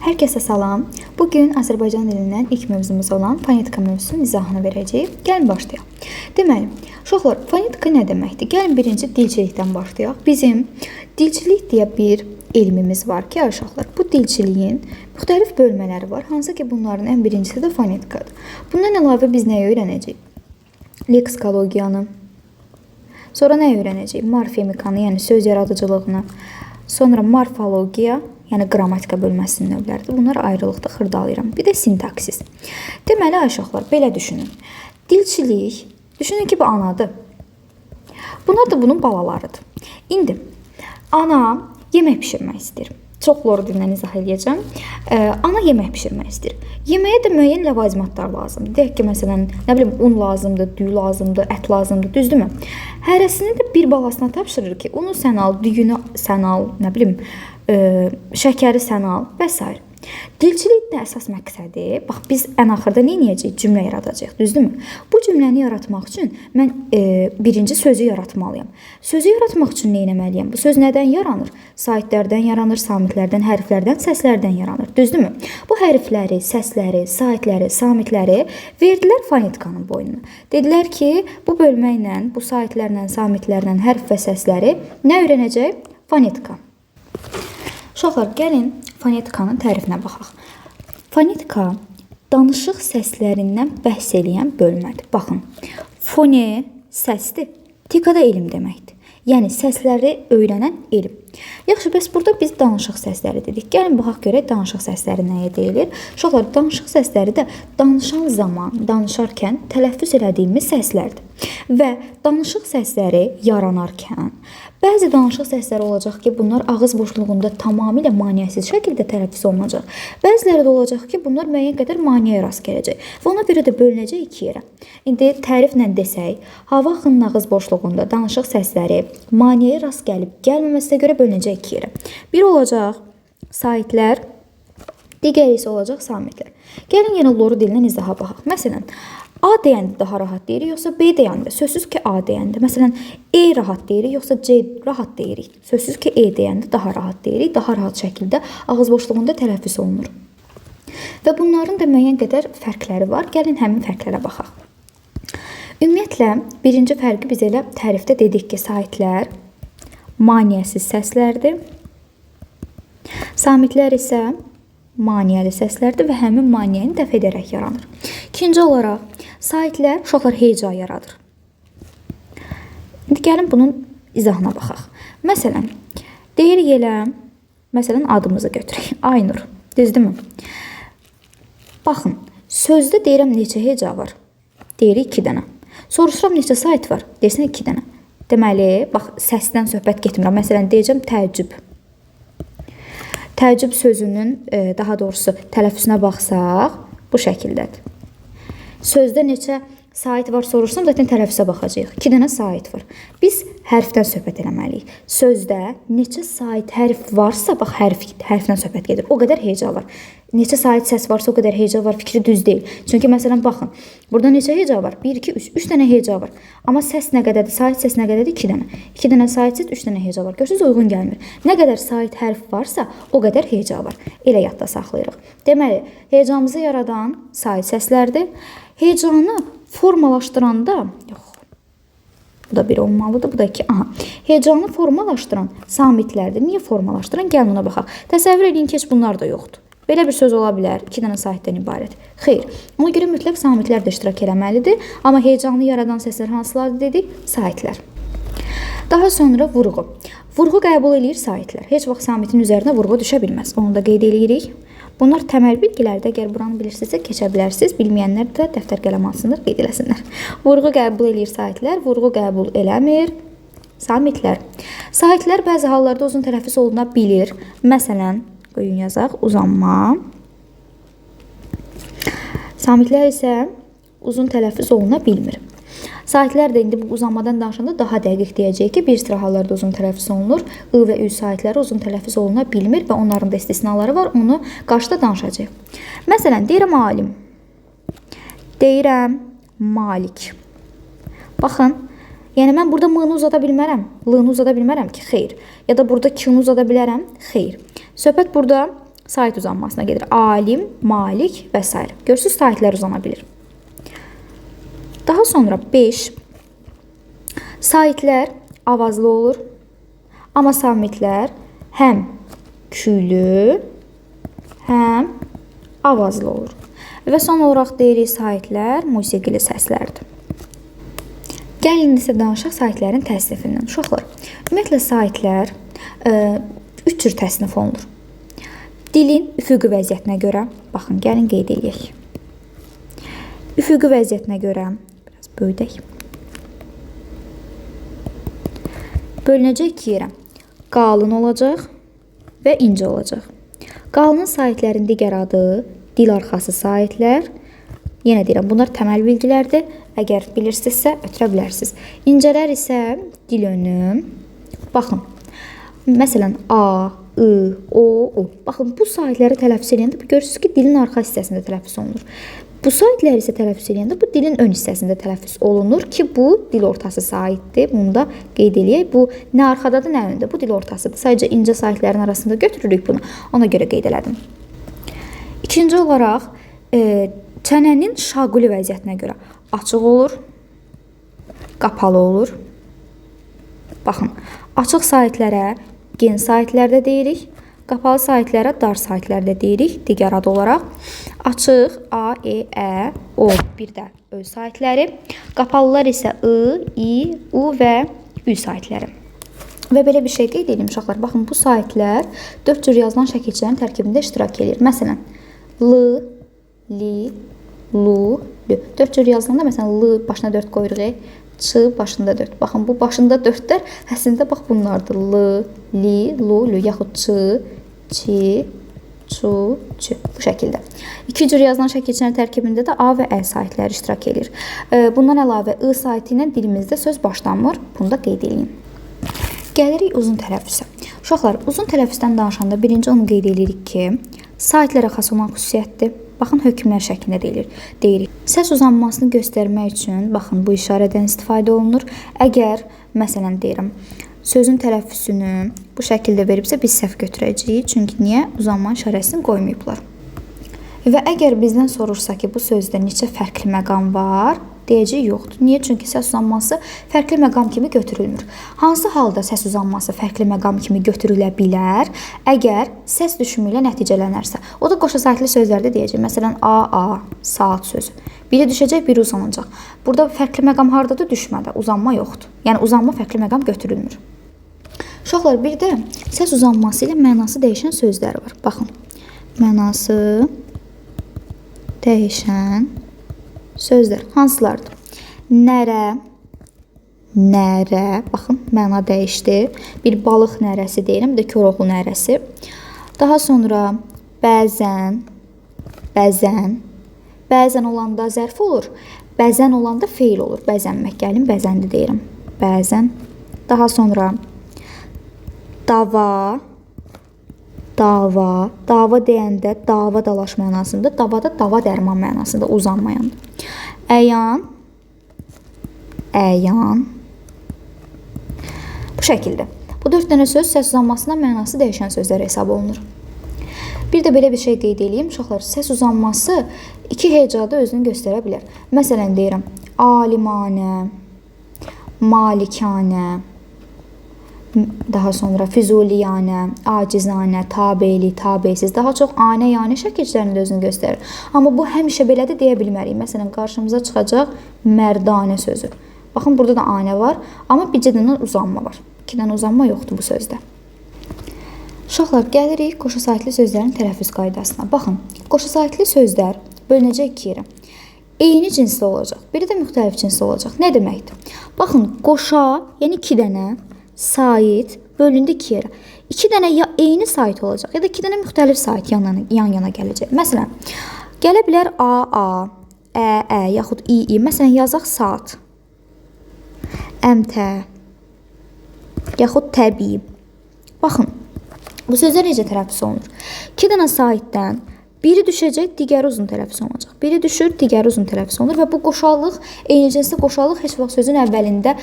Hər kəsə salam. Bugün Azərbaycan dilindən ilk mövzumuz olan fonetika mövzusunun izahını verəcəyik. Gəlin başlayaq. Deməli, uşaqlar, fonetika nə deməkdir? Gəlin birinci dilçilikdən başlayaq. Bizim dilçilik deyə bir elmimiz var ki, uşaqlar, bu dilçiliyin müxtəlif bölmələri var. Hansı ki, bunların ən birincisi də fonetikadır. Bundan əlavə biz nəyi öyrənəcəyik? Leksikologiyanı. Sonra nə öyrənəcəyik? Morfemikanı, yəni söz yaradıcılığını. Sonra morfologiya, yəni qrammatika bölməsinin növləridir. Bunlar ayrılıqda xırdalayıram. Bir də sintaksis. Deməli, uşaqlar, belə düşünün. Dilçilik, düşünün ki, bu anadır. Bunlar da bunun balalarıdır. İndi, ana yemək pişirmək istəyir. Çox loru dillə izah edəcəm. Ana yemək pişirmək istəyir. Yeməyə də müəyyən ləvazimatlar lazımdır. Deyək ki, məsələn, nə bilim, un lazımdır, düyü lazımdır, ət lazımdır, düzdürmü? Hərəsini də bir balasına tapşırır ki, unu sən al, düyünü sən al, nə bilim, şəkəri sən al və s. Dilçilikdə əsas məqsədi, bax, biz ən axırda nə edəcəyik? Cümlə yaradacağıq, düzdürmü? Bu cümləni yaratmaq üçün mən birinci sözü yaratmalıyam. Sözü yaratmaq üçün nə etməliyəm? Bu söz nədən yaranır? Saitlərdən yaranır, samitlərdən, hərflərdən, səslərdən yaranır, düzdürmü? Bu hərfləri, səsləri, saitləri, samitləri verdilər fonetikanın boynuna. Dedilər ki, bu bölməklə, bu saitlərlə, samitlərlə, hərf və səsləri nə öyrənəcək? Fonetika. Uşaqlar, gəlin fonetikanın tərifinə baxaq. Fonetika danışıq səslərindən bəhs eləyən bölmədir. Baxın, fone səsdir, tika da elm deməkdir. Yəni, səsləri öyrənən elm. Yaxşı, bəs burada biz danışıq səsləri dedik. Gəlin, baxaq görək, danışıq səsləri nəyə deyilir? Uşaqlar, danışıq səsləri də danışan zaman, danışarkən tələffüz elədiyimiz səslərdir. Və danışıq səsləri yaranarkən bəzi danışıq səsləri olacaq ki, bunlar ağız boşluğunda tamamilə maneəsiz şəkildə tələffüz olunacaq. Bəziləri də olacaq ki, bunlar müəyyən qədər maneəyə rast gələcək və ona görə də bölünəcək iki yerə. İndi təriflə desək, hava axınının ağız boşluğunda danışıq səsləri maneəyə rast gəlib gəlməməsinə görə bölünəcək iki yerə. Bir olacaq saitlər, digəri isə olacaq samitlər. Gəlin yenə loru dilindən izaha baxaq. Məsələn, A deyəndə daha rahat deyirik, yoxsa B deyəndə? Sözsüz ki, A deyəndə. Məsələn, E rahat deyirik, yoxsa C rahat deyirik. Sözsüz ki, E deyəndə daha rahat deyirik, daha rahat şəkildə ağız boşluğunda tələffüz olunur. Və bunların da müəyyən qədər fərqləri var. Gəlin həmin fərqlərə baxaq. Ümumiyyətlə, birinci fərqi biz elə tərifdə dedik ki, saitlər maneəsiz səslərdir. Samitlər isə maneəli səslərdir və həmin maneəni dəf edərək yaranır. İkinci olaraq, saitlər uşaqlar heca yaradır. İndi gəlin bunun izahına baxaq. Məsələn, deyirik elə, məsələn, adımızı götürək. Aynur, düzdürmü? Baxın, sözdə deyirəm neçə heca var? Deyirik 2 dənə. Soruşuram neçə sait var? Deyirsən 2 dənə. Deməli, bax, səsdən söhbət getmirəm. Məsələn, deyəcəm təəccüb. Təəccüb sözünün, daha doğrusu tələffüzünə baxsaq, bu şəkildədir. Sözdə neçə sait var soruşsam, zaten tələffüzə baxacağıq. 2 dənə sait var. Biz hərfdən söhbət eləməliyik. Sözdə neçə sait hərf varsa, bax, hərfdən söhbət gedir. O qədər heca var. Neçə sait səs varsa, o qədər heca var. Fikri düz deyil. Çünki, məsələn, baxın, burada neçə heca var? 1, 2, 3. 3 dənə heca var. Amma səs nə qədərdir? Sait səs nə qədərdir? 2 dənə. 2 dənə sait səs, 3 dənə heca var. Görürsünüz, uyğun gəlmir. Nə qədər sait hərf varsa, o qədər heca var. Elə yadda saxlayırıq. Deməli, hecamızı yaradan sait səslərdir. Hecanı formalaşdıranda, yox, bu da 1 olmalıdır, bu da 2. Aha, hecanı formalaşdıran samitlərdir. Niyə formalaşdıran? Gəlin ona baxaq. Təsəvvür edin ki, heç bunlar da yoxdur. Belə bir söz ola bilər, 2 dənə saitdən ibarət. Xeyr, ona görə mütləq samitlər də iştirak eləməlidir. Amma hecanı yaradan səslər hansılardır dedik? Saitlər. Daha sonra vurğu. Vurğu qəbul edir saitlər. Heç vaxt samitin üzərinə vurğu düşə bilməz. Onu da qeyd edirik. Bunlar təməl bilgilərdə, əgər buranı bilirsinizsə keçə bilərsiniz. Bilməyənlər də dəftər qələm alsınlar, qeyd eləsinlər. Vurğu qəbul edir saitlər, vurğu qəbul eləmir samitlər. Saitlər bəzi hallarda uzun tələffüz oluna bilir. Məsələn, qoyun yazaq, uzanma. Samitlər isə uzun tələffüz oluna bilmir. Saitlər də indi bu uzanmadan danışanda daha dəqiq deyəcək ki, bir sıra hallarda uzun tələffüz olunur. I və ü saitləri uzun tələffüz oluna bilmir və onların da istisnaları var. Onu qarşıda danışacaq. Məsələn, deyirəm alim. Deyirəm malik. Baxın, yəni mən burada m-nı uzada bilmərəm, l-nı uzada bilmərəm ki, xeyr. Ya da burada k-nı uzada bilərəm, xeyr. Söhbət burada sait uzanmasına gedir. Alim, malik və s. Görürsünüz, saitlər uzana bilir. Daha sonra 5. Saitlər avazlı olur. Amma samitlər həm küylü, həm avazlı olur. Və son olaraq deyirik, saitlər musiqili səslərdir. Gəlin isə danışaq saitlərin təsnifindən. Uşaqlar, ümumiyyətlə saitlər 3 cür təsnif olunur. Dilin üfüqi vəziyyətinə görə, baxın, gəlin qeyd edək. Üfüqi vəziyyətinə görə, biraz böyüdək. Bölünəcək 2 yerə. Qalın olacaq və incə olacaq. Qalın saitlərin digər adı dil arxası saitlər. Yenə deyirəm, bunlar təməl bilgilərdir. Əgər bilirsinizsə, ötürə bilərsiniz. İncələr isə dil önü. Baxın, məsələn, A, I, O, U. Baxın, bu saitləri tələffüz edəndə görürsünüz ki, dilin arxa hissəsində tələffüz olunur. Bu saitləri isə tələffüz edəndə bu dilin ön hissəsində tələffüz olunur ki, bu dil ortası saitdir. Bunu da qeyd eləyək. Bu nə arxadadır, nə öndə. Bu dil ortasıdır. Sadəcə incə saitlərin arasında götürürük bunu. Ona görə qeyd elədim. İkinci olaraq çənənin şaquli vəziyyətinə görə açıq olur, qapalı olur. Baxın, açıq saitlərə gen saitlər də deyirik. Qapalı saitlərə dar saitlər də deyirik, digər adı olaraq. Açıq A, E, Ə, O, bir də Ö saitləri. Qapalılar isə I, I, U və Ü saitləri. Və belə bir şey qeyd edeyim, uşaqlar. Baxın, bu saitlər 4 cür yazılan şəkilçilərin tərkibində iştirak edir. Məsələn, L, Li, Lu, Lü. 4 cür yazılanda, məsələn, L başına 4 qoyuruq, Ç başında 4. Baxın, bu başında 4-lər əslində bax bunlardır. L, Li, Lu, Lü, yaxud Ç, Çi, Çu, Çü. Bu şəkildə. 2 cür yazılan şəkilçilərin tərkibində də A və Ə saitləri iştirak edir. Bundan əlavə I saiti ilə dilimizdə söz başlanmır. Bunu da qeyd edeyim. Gəlirik uzun tələffüzə. Uşaqlar, uzun tələffüzdən danışanda birinci onu qeyd edirik ki, saitlərə xas olan xüsusiyyətdir. Baxın, hökmlər şəklində deyirik. Səs uzanmasını göstərmək üçün, baxın, bu işarədən istifadə olunur. Əgər, məsələn, deyirəm, sözün tələffüzünü bu şəkildə veribsə, biz səhv götürəcəyik. Çünki niyə? Uzanma işarəsini qoymayıblar. Və əgər bizdən sorursa ki, bu sözdə neçə fərqli məqam var, deyəcək yoxdur. Niyə? Çünki səs uzanması fərqli məqam kimi götürülmür. Hansı halda səs uzanması fərqli məqam kimi götürülə bilər? Əgər səs düşümü ilə nəticələnərsə. O da qoşa saitli sözlərdə deyəcək. Məsələn, A, saat sözü. Biri düşəcək, biri uzanacaq. Burada fərqli məqam hardadır? Düşmədə. Uzanma yoxdur. Yəni, uzanma fərqli məqam götürülmür. Uşaqlar, bir də səs uzanması ilə mənası dəyişən sözlər var. Baxın, mənası dəyişən sözlər hansılardır? Nərə, nərə, baxın, məna dəyişdi. Bir balıq nərəsi deyirəm, bir də Koroğlu nərəsi. Daha sonra bəzən, bəzən, bəzən olanda zərf olur, bəzən olanda feil olur. Bəzənmək, gəlin, bəzəndi deyirəm. Bəzən. Daha sonra dava, dava, dava deyəndə dava dalaş mənasında, davada dava dərman mənasında, uzanmayan. Əyan, əyan. Bu şəkildə. Bu 4 dənə söz səs uzanmasına mənası dəyişən sözlər hesab olunur. Bir də belə bir şey qeyd edeyim. Uşaqlar, səs uzanması 2 hecada özünü göstərə bilər. Məsələn, deyirəm, alimanə, malikanə, daha sonra füzuliyanə, acizanə, tabeli, tabesiz, daha çox anə, yanə şəkillərində özünü göstərir. Amma bu həmişə belədir deyə bilmərik. Məsələn, qarşımıza çıxacaq mərdanə sözü. Baxın, burada da anə var, amma bircə dənə uzanma var. 2 dənə uzanma yoxdur bu sözdə. Uşaqlar, gəlirik qoşa saitli sözlərin tələffüz qaydasına. Baxın, qoşa saitli sözlər bölünəcək 2 yerə. Eyni cinsli olacaq, biri də müxtəlif cinsli olacaq. Nə deməkdir? Baxın, qoşa, yəni 2 dənə sait bölündü 2 yerə. 2 dənə ya eyni sait olacaq, ya da 2 dənə müxtəlif sait yan-yana gələcək. Məsələn, gələ bilər A, Ə, yaxud İ. Məsələn, yazaq saat, əmtə, yaxud təbii. Baxın, bu sözlər necə tələffüz olunur? 2 dənə saitdən biri düşəcək, digəri uzun tələffüz olunacaq. Biri düşür, digəri uzun tələffüz olunur və bu qoşallıq, eyni cinsli qoşallıq heç vaxt sözün əvvəlində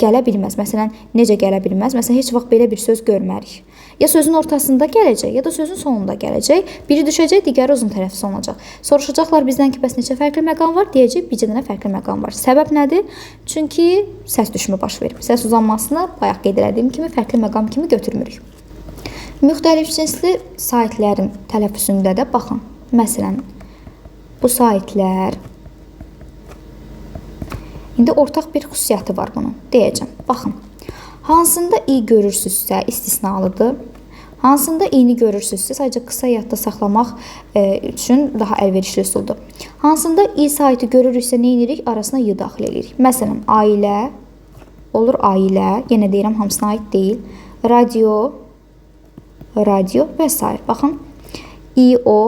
gələ bilməz. Məsələn, necə gələ bilməz? Məsələn, heç vaxt belə bir söz görmərik. Ya sözün ortasında gələcək, ya da sözün sonunda gələcək. Biri düşəcək, digəri uzun tələffüz olunacaq. Soruşacaqlar bizdən ki, bəs neçə fərqli məqam var? Deyəcək, bircə dənə fərqli məqam var. Səbəb nədir? Çünki səs düşümü baş verib. Səs uzanmasını bayaq qeyd etdiyim kimi fərqli məqam kimi götürmürük. Müxtəlif cinsli saitlərin tələffüzündə də baxın. Məsələn, bu saitlər indi ortaq bir xüsusiyyəti var bunun. Deyəcəm. Baxın. Hansında i görürsünüzsə istisnalıdır. Hansında i-ni görürsünüzsə sadəcə qısa yadda saxlamaq üçün daha əlverişli üsuldur. Hansında i saiti görürüksə nə edirik? Arasına y daxil edirik. Məsələn, ailə olur ailə. Yenə deyirəm, hamısına aid deyil. Radio və s. Baxın. İ-o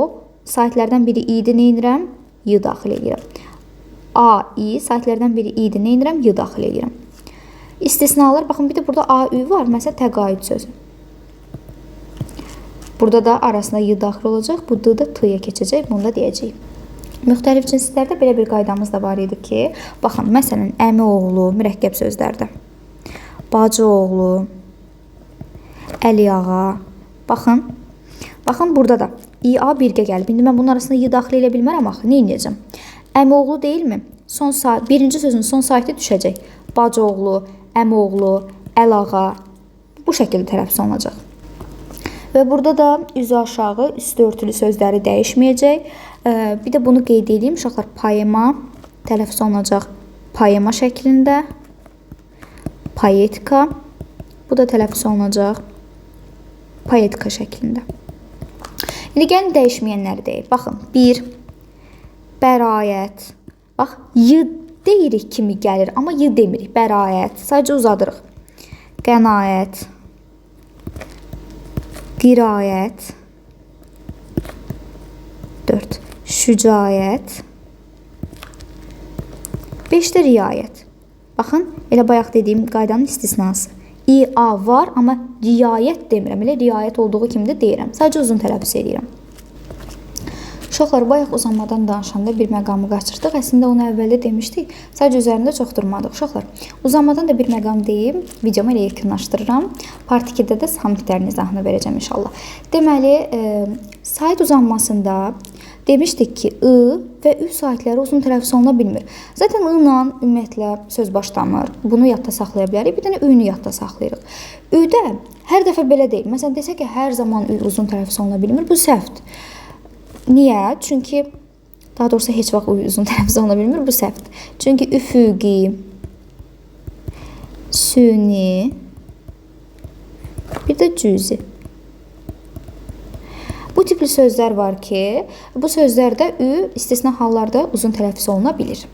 saitlərdən biri i-dir, nə edirəm? Y daxil edirəm. A-i saitlərdən biri i-dir, nə edirəm? Y daxil edirəm. İstisnalar, baxın, bir də burada a-ü var. Məsələn, təqaüd sözü. Burada da arasında y daxil olacaq. Bu d da t-ya keçəcək. Bunu da deyəcəyik. Müxtəlif cinslərdə belə bir qaydamız da var idi ki, baxın, məsələn, əmi oğlu mürəkkəb sözlərdə. Bacı oğlu, Əliağa. Baxın. Baxın, burada da i-a birgə gəlib. İndi mən bunun arasında y daxil edə bilmərəm axı. Nə edəcəm? Əmi oğlu deyilmi? Birinci sözün son saiti düşəcək. Bacı oğlu, əmi oğlu, Əlağa. Bu şəkildə tələffüz olunacaq. Və burada da üzü aşağı, üstü örtülü sözləri dəyişməyəcək. Bir də bunu qeyd edeyim. Uşaqlar, poema tələffüz olunacaq poema şəklində. Poetika. Bu da tələffüz olunacaq poetika şəklində. İndi gəlin dəyişməyənləri deyək. Baxın, 1. Bəraət. Bax, y deyirik kimi gəlir, amma y demirik. Bəraət. Sadəcə uzadırıq. Qənaət. Dirayət. 4. Şücaət. 5 də riayət. Baxın, elə bayaq dediyim qaydanın istisnası. İ-a var, amma riayət demirəm. Elə riayət olduğu kimi də deyirəm. Sadəcə uzun tələffüz edirəm. Uşaqlar, bayaq uzanmadan danışanda bir məqamı qaçırdıq. Əslində onu əvvəldə demişdik. Sadəcə üzərində çox durmadıq. Uşaqlar, uzanmadan da bir məqam deyib, videomu elə yekunlaşdırıram. Part 2-də də samitlərin izahını verəcəm inşallah. Deməli, sait uzanmasında demişdik ki, I və Ü saitləri uzun tələffüz oluna bilmir. Zaten I ilə ümumiyyətlə söz başlanır. Bunu yadda saxlaya bilərik. Bir dənə Ü-nü yadda saxlayırıq. Ü-də hər dəfə belə deyil. Məsələn, desək ki, hər zaman Ü uzun tələffüz oluna bilmir. Bu səhvdir. Niyə? Çünki, daha doğrusu heç vaxt Ü uzun tələffüz oluna bilmir. Bu səhvdir. Çünki üfüqi, süni, bir də cüzi. Bu tipli sözlər var ki, bu sözlərdə Ü istisna hallarda uzun tələffüz oluna bilir.